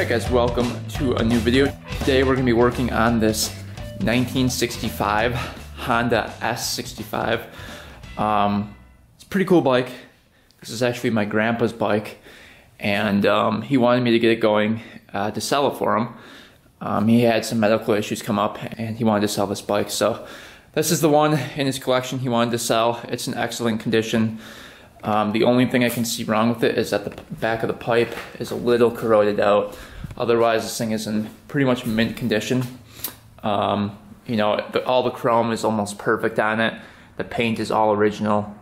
Alright guys, welcome to a new video. Today we're going to be working on this 1965 Honda S65. It's a pretty cool bike. This is actually my grandpa's bike, and he wanted me to get it going to sell it for him. He had some medical issues come up and he wanted to sell this bike, so this is the one in his collection he wanted to sell. It's in excellent condition. The only thing I can see wrong with it is that the back of the pipe is a little corroded out. Otherwise, this thing is in pretty much mint condition. You know, all the chrome is almost perfect on it. The paint is all original.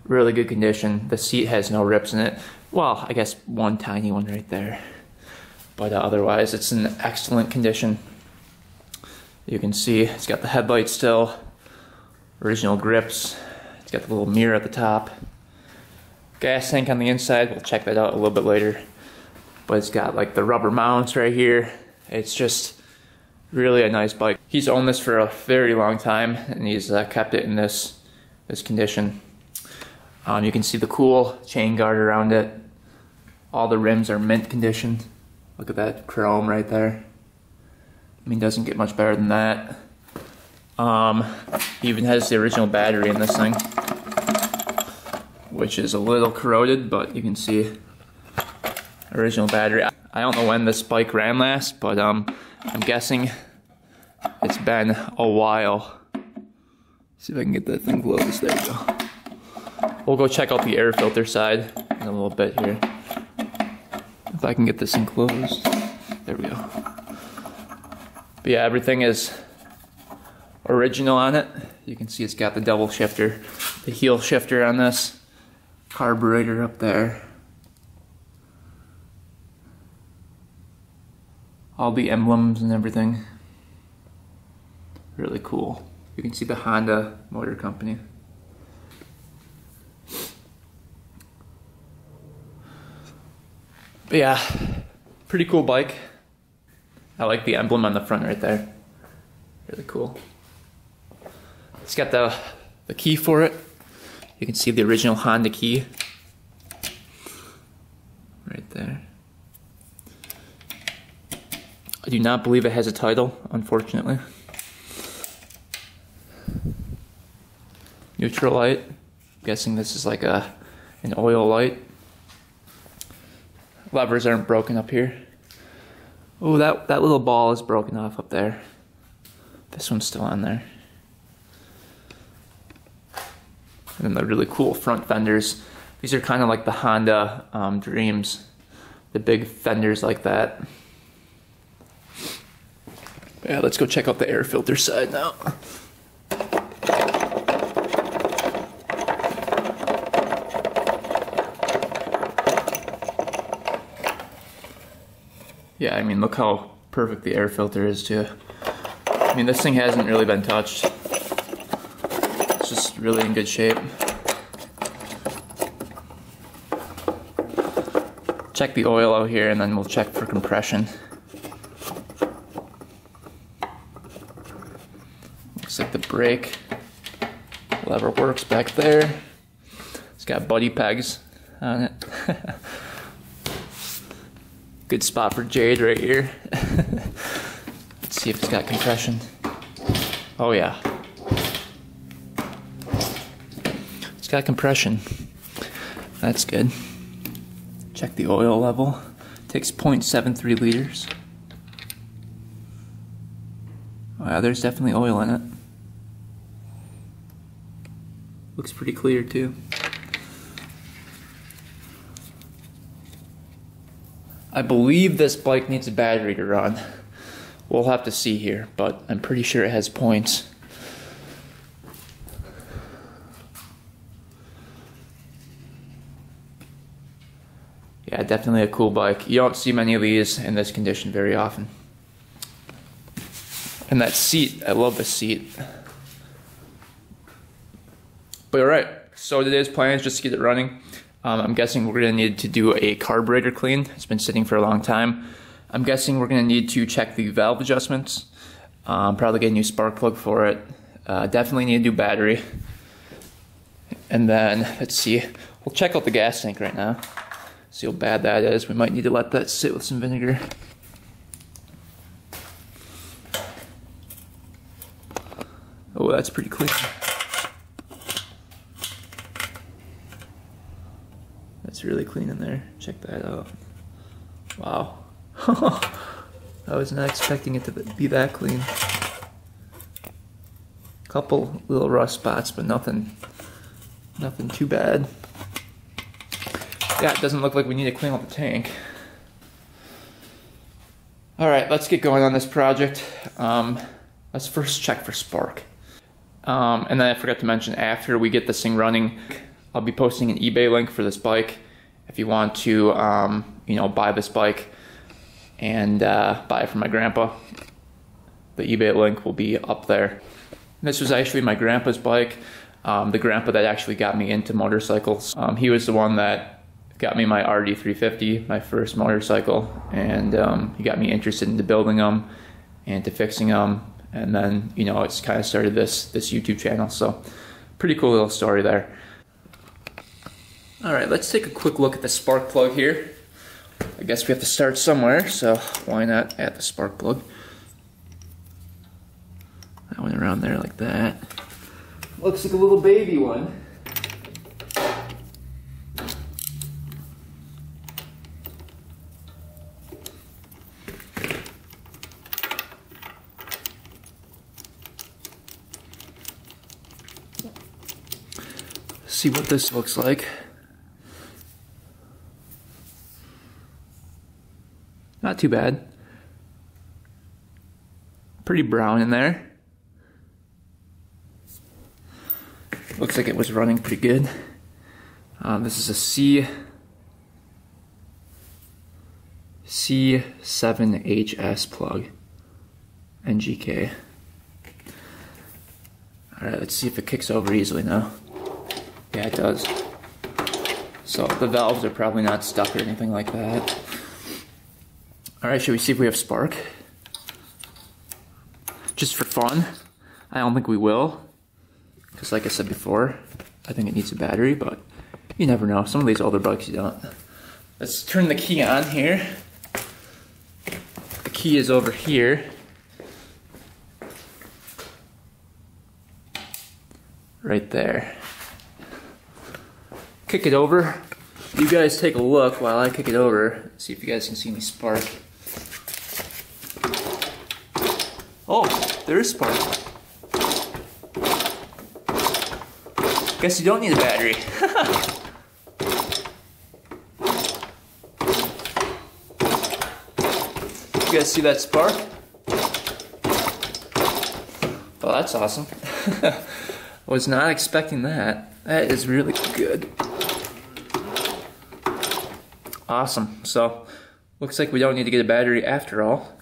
Really good condition. The seat has no rips in it. Well, I guess one tiny one right there. But otherwise, it's in excellent condition. You can see it's got the headlights still. Original grips. It's got the little mirror at the top. Gas tank on the inside, we'll check that out a little bit later. But it's got like the rubber mounts right here. It's just really a nice bike. He's owned this for a very long time, and he's kept it in this condition. You can see the cool chain guard around it. All the rims are mint condition. Look at that chrome right there. I mean, doesn't get much better than that. He even has the original battery in this thing, which is a little corroded, but you can see original battery. I don't know when this bike ran last, but I'm guessing it's been a while. See if I can get that thing closed. There we go. We'll go check out the air filter side in a little bit here. If I can get this thing closed. There we go. But yeah, everything is original on it. You can see it's got the double shifter, the heel shifter on this. Carburetor up there. All the emblems and everything. Really cool. You can see the Honda Motor Company. But yeah, pretty cool bike. I like the emblem on the front right there. Really cool. It's got the key for it. You can see the original Honda key right there. I do not believe it has a title, unfortunately. Neutral light. I'm guessing this is like an oil light. Levers aren't broken up here. Oh, that little ball is broken off up there. This one's still on there. And then the really cool front fenders. These are kind of like the Honda Dreams. The big fenders like that. But yeah, let's go check out the air filter side now. Yeah, I mean, look how perfect the air filter is too. I mean, this thing hasn't really been touched. It's just really in good shape. Check the oil out here, and then we'll check for compression. Looks like the brake lever works back there. It's got buddy pegs on it. Good spot for Jade right here. Let's see if it's got compression. Oh yeah. It's got compression. That's good. Check the oil level. Takes 0.73 liters. Oh yeah, there's definitely oil in it. Looks pretty clear too. I believe this bike needs a battery to run. We'll have to see here, but I'm pretty sure it has points. Yeah, definitely a cool bike. You don't see many of these in this condition very often. And that seat, I love the seat. But alright, so today's plan is just to get it running. I'm guessing we're going to need to do a carburetor clean. It's been sitting for a long time. I'm guessing we're going to need to check the valve adjustments. Probably get a new spark plug for it. Definitely need to do battery. And then, let's see, we'll check out the gas tank right now. See how bad that is. We might need to let that sit with some vinegar. Oh, that's pretty clean. That's really clean in there. Check that out. Wow. I was not expecting it to be that clean. Couple little rust spots, but nothing too bad. Yeah, it doesn't look like we need to clean up the tank. All right, let's get going on this project. Let's first check for spark. And then I forgot to mention, after we get this thing running, I'll be posting an eBay link for this bike. If you want to, you know, buy this bike and buy it from my grandpa, the eBay link will be up there. This was actually my grandpa's bike. The grandpa that actually got me into motorcycles. He was the one that got me my RD350, my first motorcycle, and he got me interested into building them and to fixing them. And then, you know, it's kind of started this YouTube channel. So pretty cool little story there. All right, let's take a quick look at the spark plug here. I guess we have to start somewhere, so why not add the spark plug? That went around there like that. Looks like a little baby one. See what this looks like. Not too bad. Pretty brown in there. Looks like it was running pretty good. This is a C7HS plug, NGK. Alright, let's see if it kicks over easily now. Yeah, it does. So the valves are probably not stuck or anything like that. Alright, should we see if we have spark? Just for fun. I don't think we will. Because like I said before, I think it needs a battery, but you never know. Some of these older bikes you don't. Let's turn the key on here. The key is over here. Right there. Kick it over. You guys take a look while I kick it over. See if you guys can see any spark. Oh, there is spark. Guess you don't need a battery. You guys see that spark? Oh, that's awesome. I was not expecting that. That is really good. Awesome. So, looks like we don't need to get a battery after all.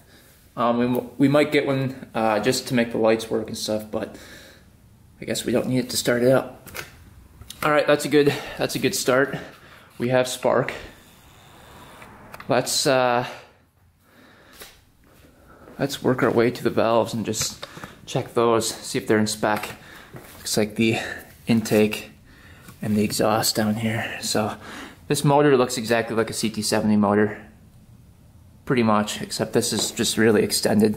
We might get one just to make the lights work and stuff, but I guess we don't need it to start it up. All right, that's a good start. We have spark. Let's work our way to the valves and just check those, see if they're in spec. Looks like the intake and the exhaust down here. So this motor looks exactly like a CT70 motor. Pretty much, except this is just really extended.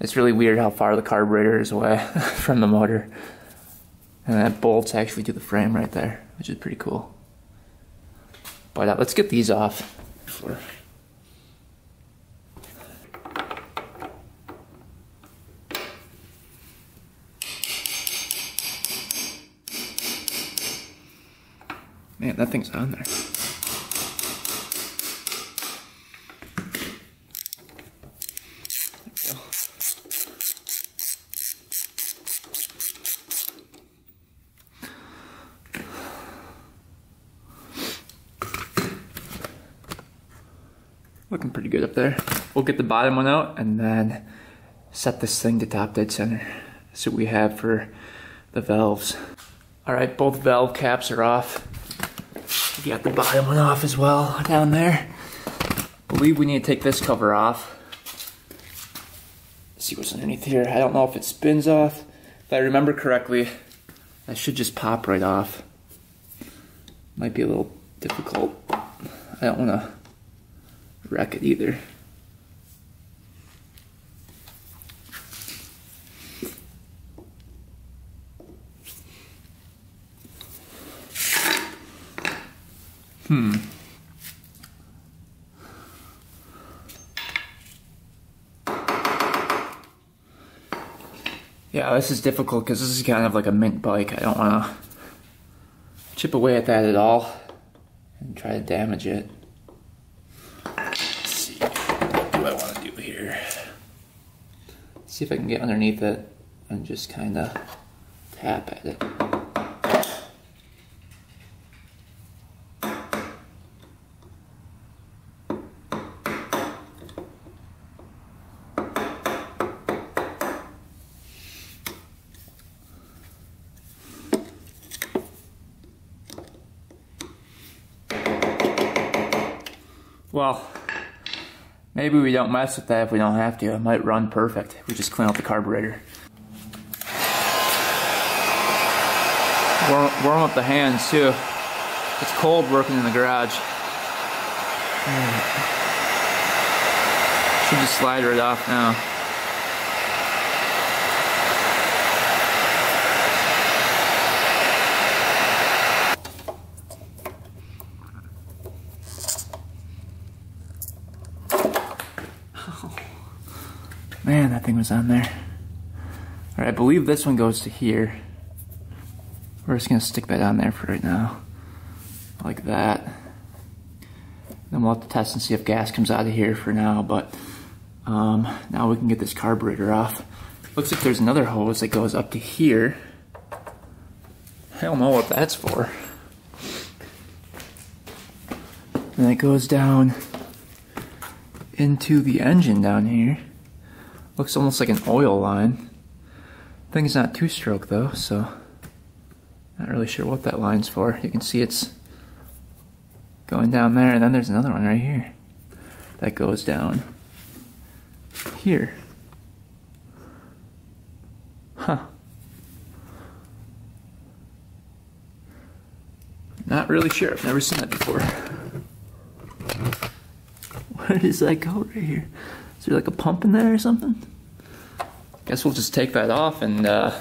It's really weird how far the carburetor is away from the motor. And that bolts actually to the frame right there, which is pretty cool. But let's get these off before. Man, that thing's on there. Looking pretty good up there. We'll get the bottom one out and then set this thing to top dead center. That's what we have for the valves. All right, both valve caps are off. We got the bottom one off as well down there. I believe we need to take this cover off. Let's see what's underneath here. I don't know if it spins off. If I remember correctly, that should just pop right off. Might be a little difficult. I don't want to wreck it either. Yeah, this is difficult because this is kind of like a mint bike. I don't want to chip away at that at all and try to damage it. Let's see, what do I want to do here? See if I can get underneath it and just kind of tap at it. Well, maybe we don't mess with that if we don't have to. It might run perfect. We just clean out the carburetor. Warm up the hands too. It's cold working in the garage. Should just slide right off now. Man, that thing was on there. Alright, I believe this one goes to here. We're just gonna stick that on there for right now. Like that. Then we'll have to test and see if gas comes out of here for now, but now we can get this carburetor off. Looks like there's another hose that goes up to here. I don't know what that's for. And it goes down into the engine down here. Looks almost like an oil line. Thing's not two-stroke though, so not really sure what that line's for. You can see it's going down there, and then there's another one right here that goes down here. Huh. Not really sure. I've never seen that before. Where does that go right here? Is there like a pump in there or something? Guess we'll just take that off and go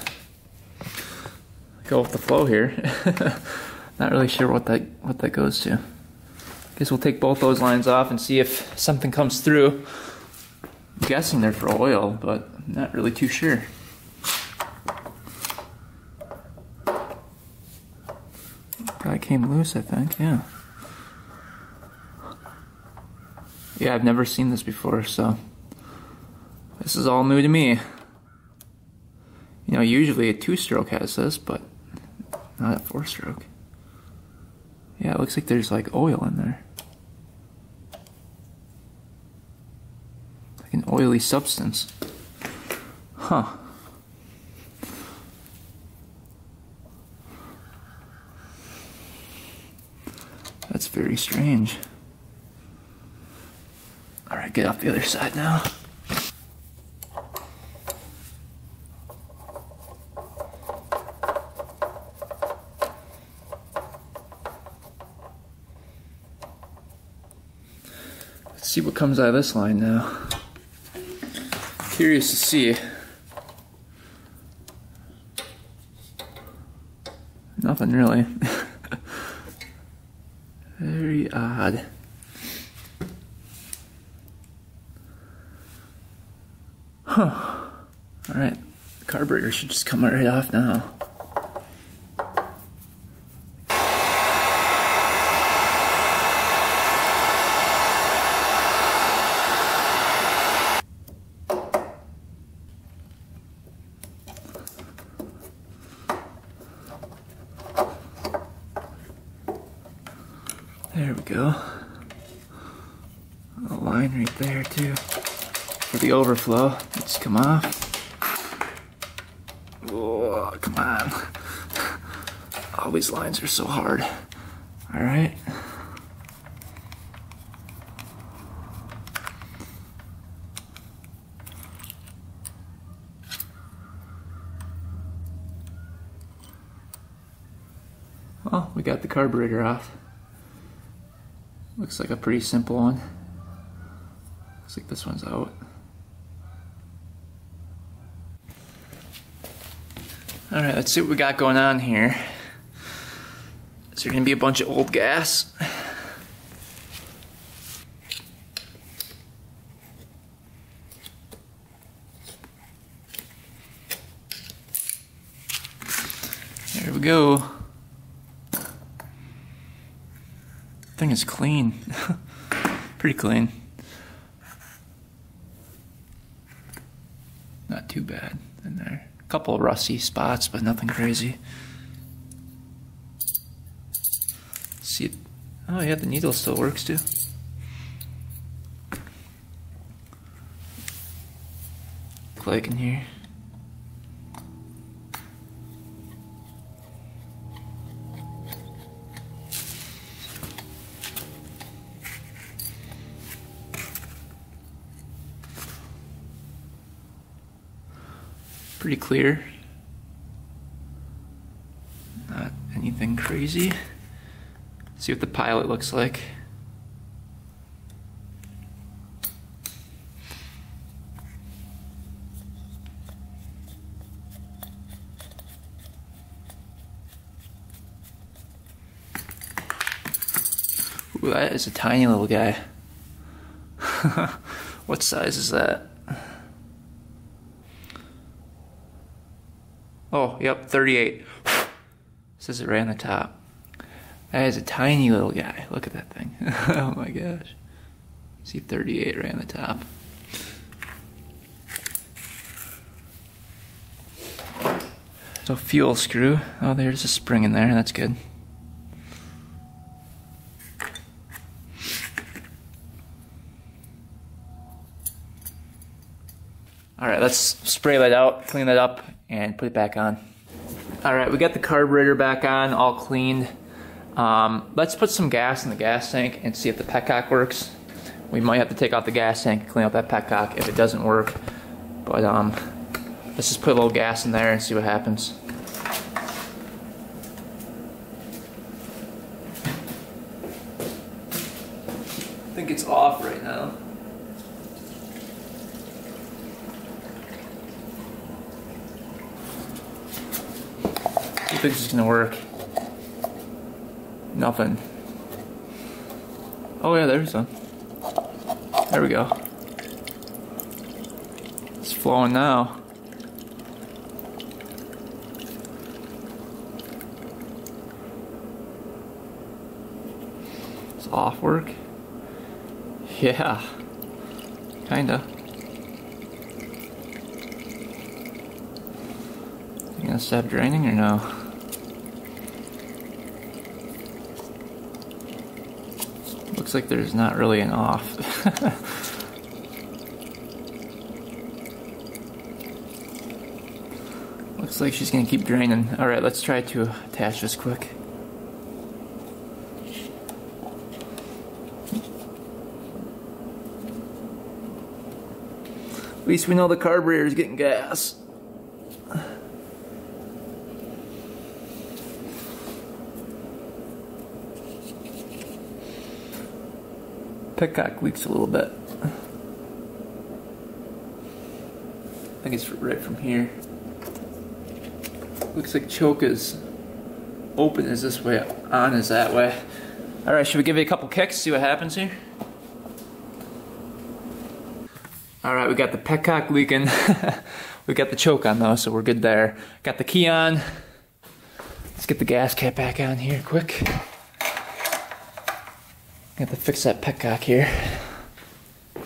with the flow here. Not really sure what that goes to. Guess we'll take both those lines off and see if something comes through. I'm guessing they're for oil, but I'm not really too sure. Guy came loose, I think, yeah. Yeah, I've never seen this before, so this is all new to me. You know, usually a two-stroke has this, but not a four-stroke. Yeah, it looks like there's like oil in there. Like an oily substance. Huh. That's very strange. Alright, get off the other side now. Let's see what comes out of this line now. Curious to see. Nothing really. Very odd. Huh. Alright, the carburetor should just come right off now. There we go. A line right there too. For the overflow, let's come off. Oh, come on. All these lines are so hard. Alright. Well, we got the carburetor off. Looks like a pretty simple one. Looks like this one's out. Alright, let's see what we got going on here. Is there gonna be a bunch of old gas? There we go. Thing is clean. Pretty clean. Not too bad in there. A couple of rusty spots, but nothing crazy. See, oh yeah, the needle still works too. Like in here. Pretty clear. Not anything crazy. See what the pilot looks like. Ooh, that is a tiny little guy. What size is that? Oh, yep, 38. Says it right on the top. That is a tiny little guy. Look at that thing. Oh my gosh. See 38 right on the top. So fuel screw. Oh, there's a spring in there. That's good. Alright, let's spray that out, clean that up, and put it back on. Alright, we got the carburetor back on, all cleaned. Let's put some gas in the gas tank and see if the petcock works. We might have to take out the gas tank and clean out that petcock if it doesn't work. But let's just put a little gas in there and see what happens. I think it's off right now. I think this is gonna work. Nothing. Oh yeah, there's one. There we go. It's flowing now. It's off work. Yeah, kinda. You gonna stop draining or no? Looks like there's not really an off. Looks like she's gonna keep draining. Alright, let's try to attach this quick. At least we know the carburetor is getting gas. Petcock leaks a little bit. I think it's right from here. Looks like choke is open is this way, on is that way. Alright, should we give it a couple kicks, see what happens here? Alright, we got the petcock leaking. We got the choke on though, so we're good there. Got the key on. Let's get the gas cap back on here quick. Got to fix that petcock here.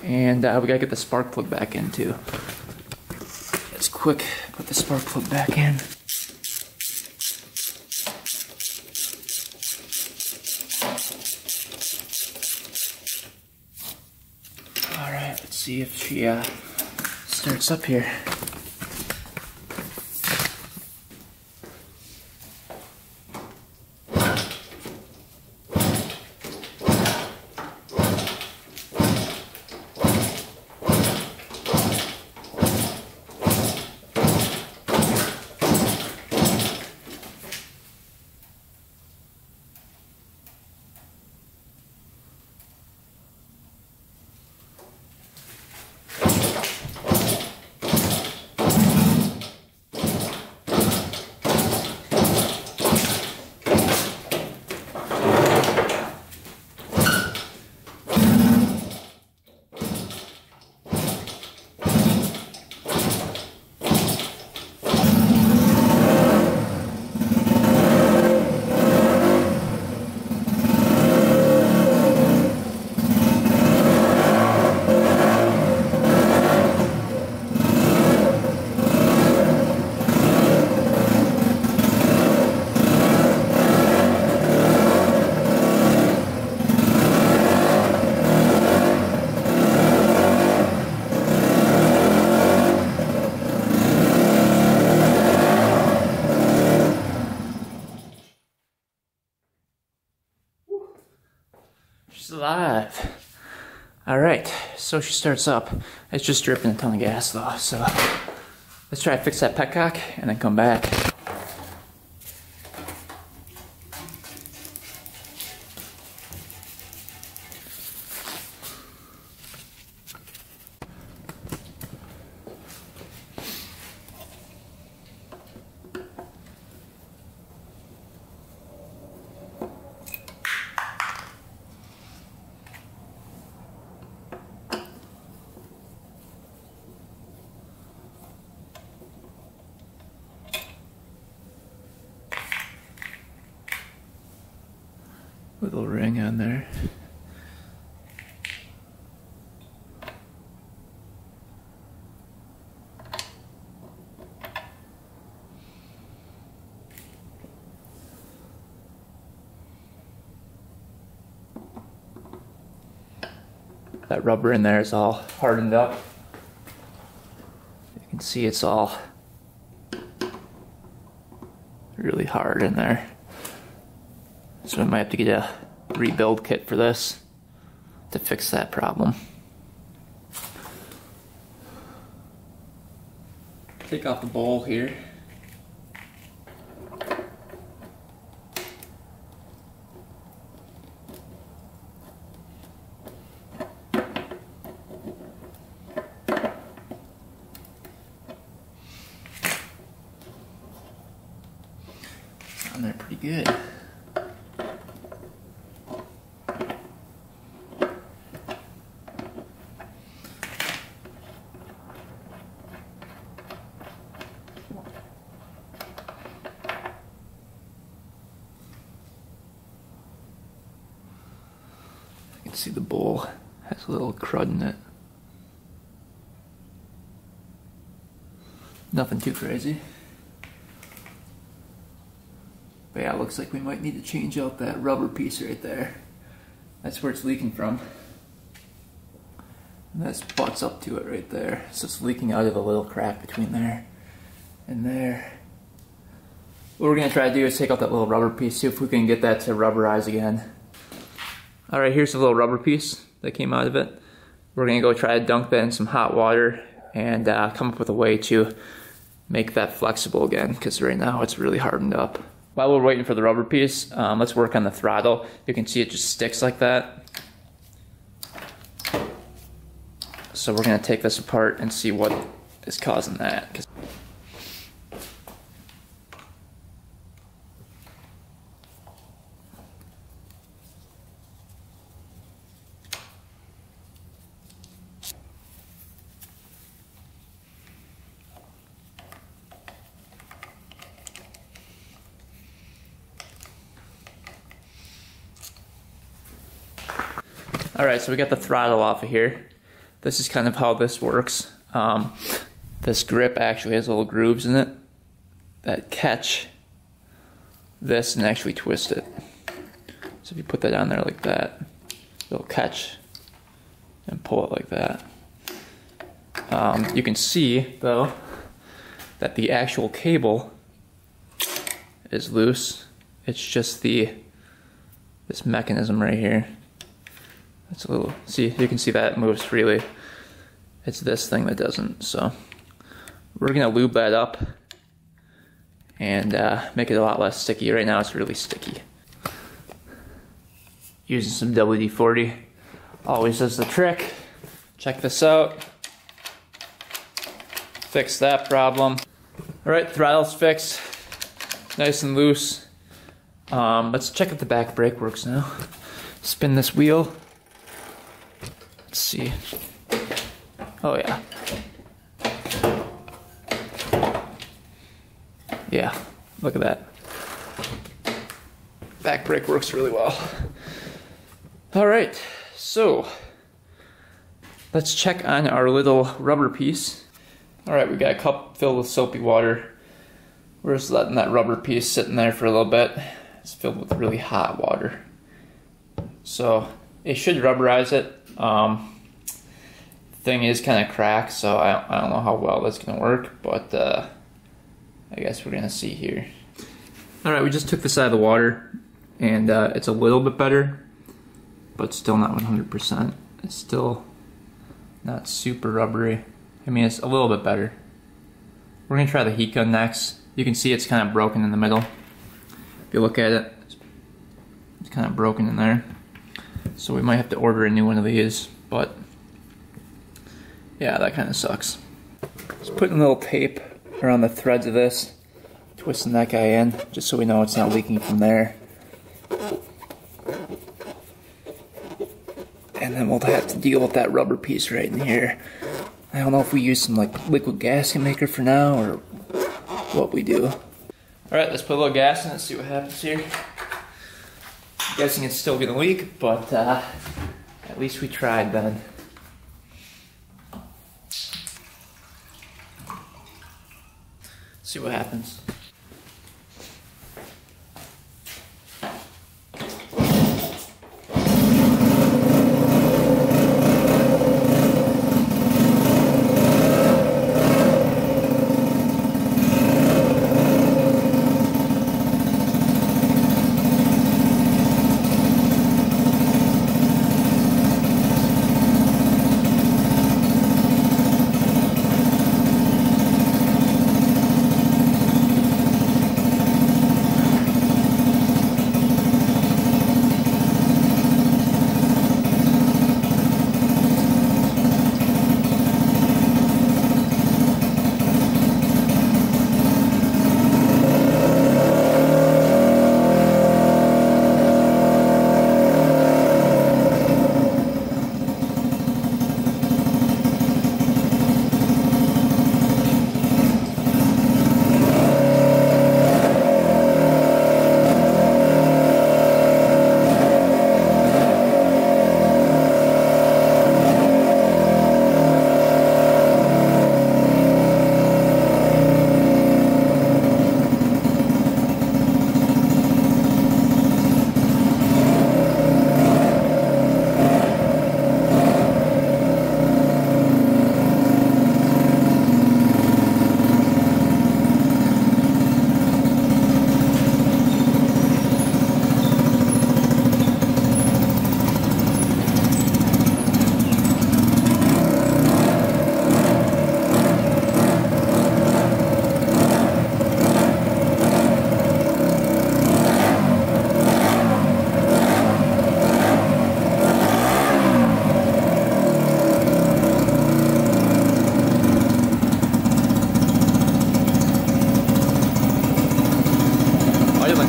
And we gotta get the spark plug back in too. Let's quick put the spark plug back in. Alright, let's see if she starts up here. alive. All right, so she starts up. It's just dripping a ton of gas though, so let's try to fix that petcock and then come back. Little ring on there. That rubber in there is all hardened up. You can see it's all really hard in there. So I might have to get a rebuild kit for this to fix that problem. Take off the bowl here. On there pretty good. See, the bowl has a little crud in it. Nothing too crazy. But yeah, it looks like we might need to change out that rubber piece right there. That's where it's leaking from. And this butts up to it right there. So it's leaking out of a little crack between there and there. What we're gonna try to do is take out that little rubber piece, see if we can get that to rubberize again. Alright, here's the little rubber piece that came out of it. We're going to go try to dunk that in some hot water and come up with a way to make that flexible again, because right now it's really hardened up. While we're waiting for the rubber piece, let's work on the throttle. You can see it just sticks like that. So we're going to take this apart and see what is causing that. Alright, so we got the throttle off of here. This is kind of how this works. This grip actually has little grooves in it that catch this and actually twist it. So if you put that on there like that, it'll catch and pull it like that. You can see, though, that the actual cable is loose. It's just this mechanism right here. It's a little, see, you can see that it moves freely. It's this thing that doesn't, so we're gonna lube that up and make it a lot less sticky. Right now it's really sticky. Using some WD-40 always does the trick. Check this out. Fix that problem. Alright, throttle's fixed. Nice and loose. Let's check if the back brake works now. Spin this wheel. Let's see. Oh yeah. Yeah, look at that. Back brake works really well. Alright, so let's check on our little rubber piece. Alright, we got a cup filled with soapy water. We're just letting that rubber piece sit in there for a little bit. It's filled with really hot water. So it should rubberize it. Thing is kind of cracked, so I don't know how well that's gonna work, but I guess we're gonna see here. Alright, we just took this out of the water and it's a little bit better. but still not 100%. It's still not super rubbery. I mean, it's a little bit better. We're gonna try the heat gun next. You can see it's kind of broken in the middle. If you look at it, it's kind of broken in there. So we might have to order a new one of these, but yeah, that kind of sucks. Just putting a little tape around the threads of this, twisting that guy in, just so we know it's not leaking from there. And then we'll have to deal with that rubber piece right in here. I don't know if we use some like liquid gasket maker for now or what we do. Alright, let's put a little gas in it, see what happens here. I'm guessing it's still gonna leak, but at least we tried then. See what happens.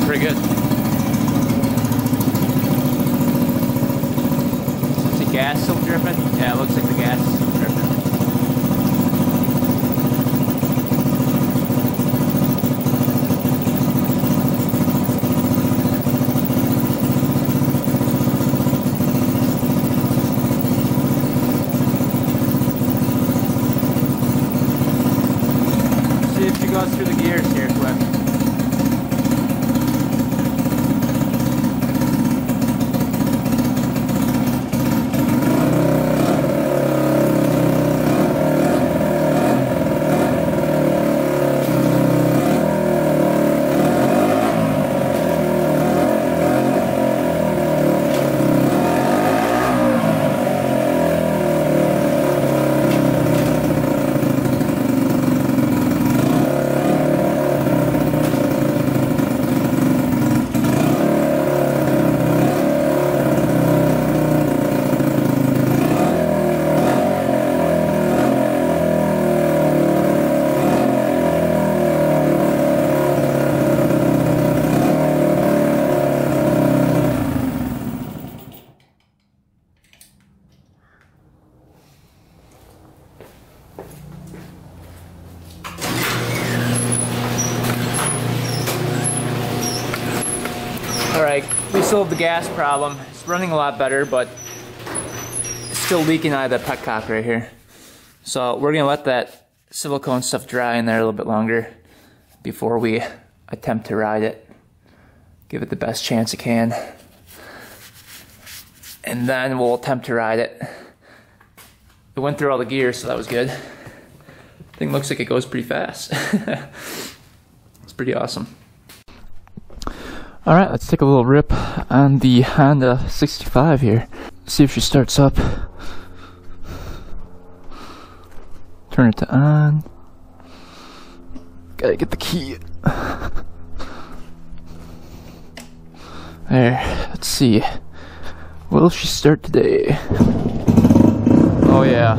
Pretty good. Is the gas still dripping? Yeah, it looks like the gas is still dripping. See if she goes through the gears here quick. Alright, we still have the gas problem. It's running a lot better, but it's still leaking out of that petcock right here. So we're gonna let that silicone stuff dry in there a little bit longer before we attempt to ride it. Give it the best chance it can. And then we'll attempt to ride it. It went through all the gears, so that was good. Thing looks like it goes pretty fast. It's pretty awesome. Alright, let's take a little rip on the Honda 65 here. See if she starts up. Turn it to on. Gotta get the key. There, let's see. Will she start today? Oh yeah.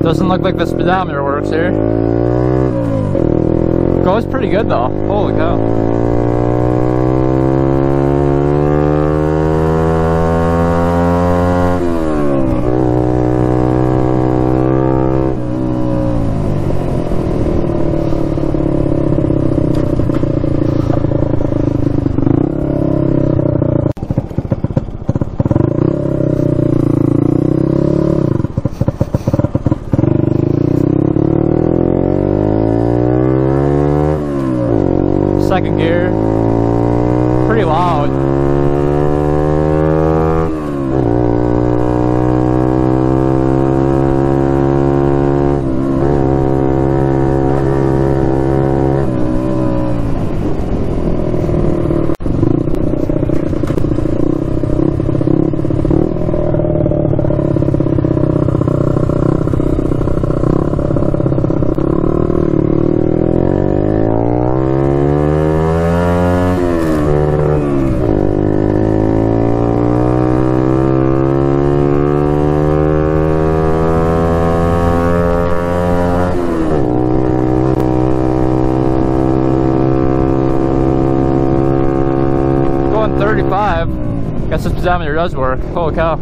Doesn't look like the speedometer works here. Goes pretty good though. Holy cow. Second gear, pretty loud. Going 35. Guess the speedometer does work. Holy cow.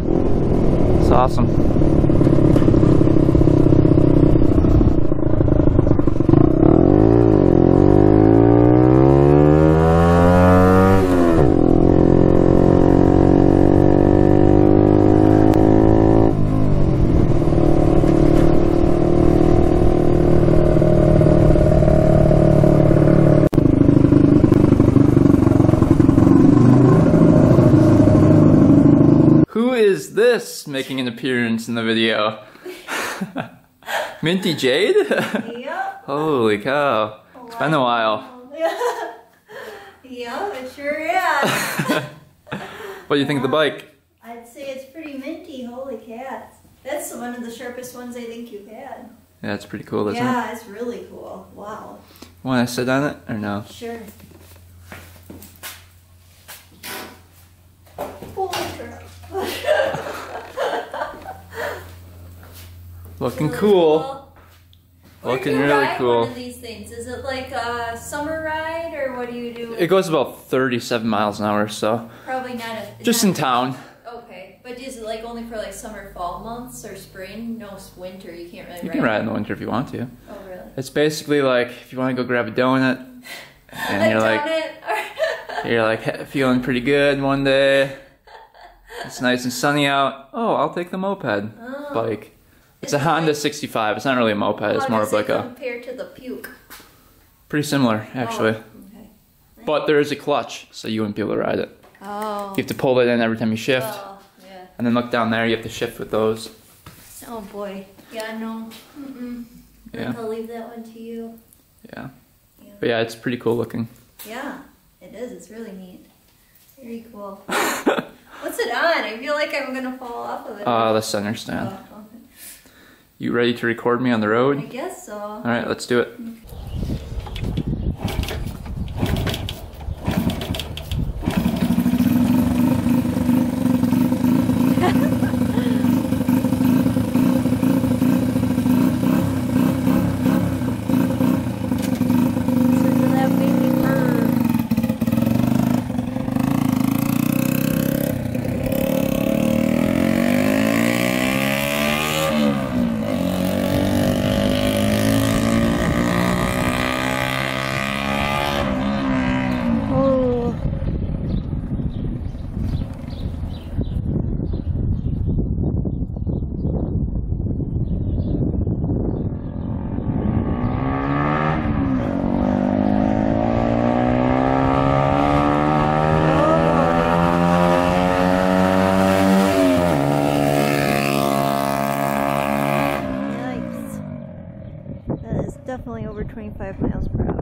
It's awesome. Who is this making an appearance in the video? Minty Jade? Yep. Holy cow. It's been a while. Yeah, it sure is. What do you think of the bike? I'd say it's pretty minty, holy cats. That's one of the sharpest ones I think you've had. Yeah, it's pretty cool, isn't it? Yeah, it's really cool. Wow. Want to sit on it or no? Sure. Holy crap. Looking cool. Looking really cool. One of these things? Is it like a summer ride or what do you do? It goes about 37 miles an hour, so. Probably not a... Just in town. Okay, but is it like only for like summer, fall months or spring? No, winter, you can't really ride. You can ride in the winter if you want to. Oh, really? It's basically like if you want to go grab a donut and you're like feeling pretty good one day. It's nice and sunny out. Oh, I'll take the moped bike. It's a Honda 65. It's not really a moped. It's more of like a... compared to the puke? Pretty similar, actually. Oh, okay. But there is a clutch, so you wouldn't be able to ride it. Oh. You have to pull it in every time you shift. Oh, yeah. And then look down there, you have to shift with those. Oh boy. Yeah, no. Yeah. I'll leave that one to you. Yeah. But yeah, it's pretty cool looking. Yeah, it is. It's really neat. Very cool. What's it on? I feel like I'm gonna fall off of it. The center stand. Oh, okay. You ready to record me on the road? I guess so. Alright, let's do it. 25 miles per hour.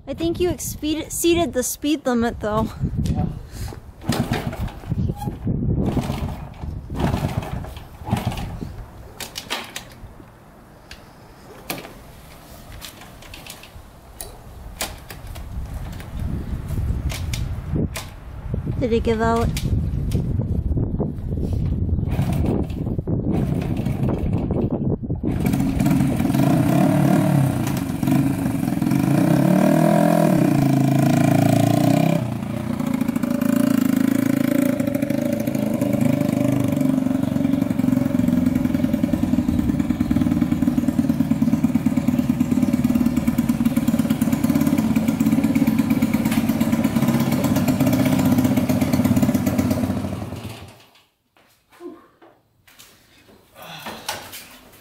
I think you exceeded the speed limit though. Yeah. Did it give out?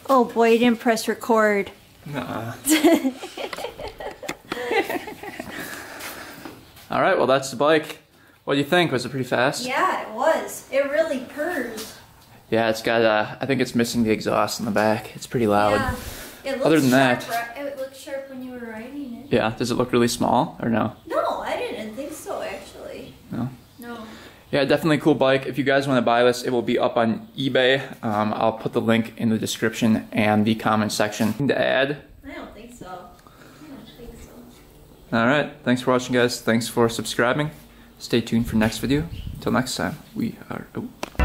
Oh boy, you didn't press record. Nuh-uh. All right, well that's the bike. What do you think? Was it pretty fast? Yeah, it was. It really purrs. Yeah, it's got, I think it's missing the exhaust in the back. It's pretty loud. Yeah. It Other than sharp, that... It looked sharp when you were riding it. Yeah, does it look really small or no? No, I didn't think so actually. No? No. Yeah, definitely a cool bike. If you guys want to buy this, it will be up on eBay. I'll put the link in the description and the comment section. Anything to add? I don't think so. I don't think so. All right, thanks for watching, guys. Thanks for subscribing. Stay tuned for next video. Until next time, we are out.